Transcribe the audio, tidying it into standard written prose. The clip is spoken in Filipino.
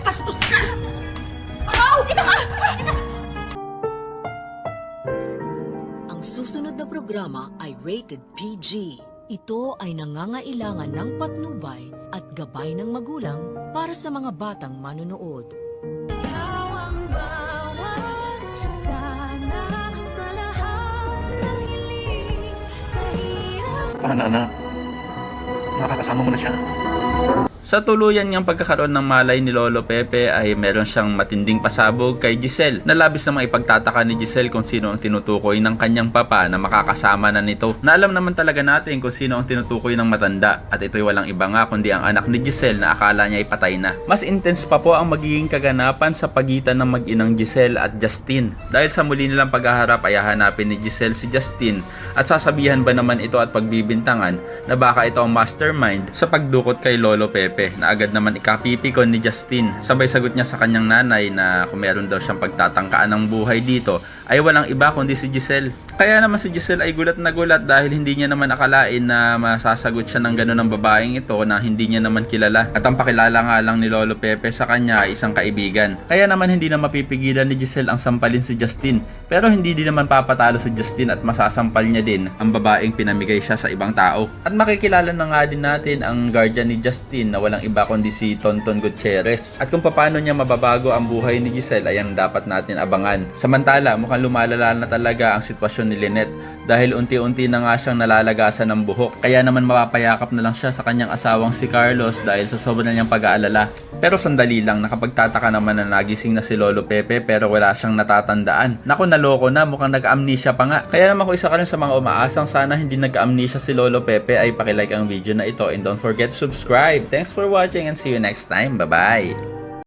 Bastos ka! Oh! Ito ka! Ang susunod na programa ay rated PG. Ito ay nangangailangan ng patnubay at gabay ng magulang para sa mga batang manonood. Paano na? Nakakasama mo na siya. Sa tuluyan niyang pagkakaroon ng malay ni Lolo Pepe ay meron siyang matinding pasabog kay Giselle na labis namang ipagtataka ni Giselle kung sino ang tinutukoy ng kanyang papa na makakasama na nito. Na alam naman talaga natin kung sino ang tinutukoy ng matanda at ito'y walang iba nga kundi ang anak ni Giselle na akala niya ay patay na. Mas intense pa po ang magiging kaganapan sa pagitan ng mag-inang Giselle at Justin. Dahil sa muli nilang paghaharap ay hahanapin ni Giselle si Justin at sasabihan ba naman ito at pagbibintangan na baka ito ang mastermind sa pagdukot kay Lolo Pepe na agad naman ikapipikon ni Justin. Sabay sagot niya sa kanyang nanay na kung meron daw siyang pagtatangkaan ng buhay dito ay walang iba kundi si Giselle. Kaya naman si Giselle ay gulat na gulat dahil hindi niya naman akalain na masasagot siya ng gano'n ng babaeng ito na hindi niya naman kilala. At ang pakilala nga lang ni Lolo Pepe sa kanya ay isang kaibigan. Kaya naman hindi na mapipigilan ni Giselle ang sampalin si Justin. Pero hindi din naman papatalo si Justin at masasampal niya din ang babaeng pinamigay siya sa ibang tao. At makikilala na nga din natin ang guardian ni Justin na walang iba kundi si Tonton Gutierrez. At kung paano niya mababago ang buhay ni Giselle ay ang dapat natin abangan. Samantala, mukhang lumalala na talaga ang sitwasyon ni Lynette dahil unti-unti na nga siyang nalalagasan ng buhok. Kaya naman mapapayakap na lang siya sa kanyang asawang si Carlos dahil sa sobrang niyang pag-aalala. Pero sandali lang, nakapagtataka naman na nagising na si Lolo Pepe pero wala siyang natatandaan. Naku, naloko na, mukhang nag-amnesia pa nga. Kaya naman kung isa ka rin sa mga umaasang sana hindi nag-amnesia si Lolo Pepe ay pakilike ang video na ito and don't forget to subscribe. Thanks for watching and see you next time. Bye-bye!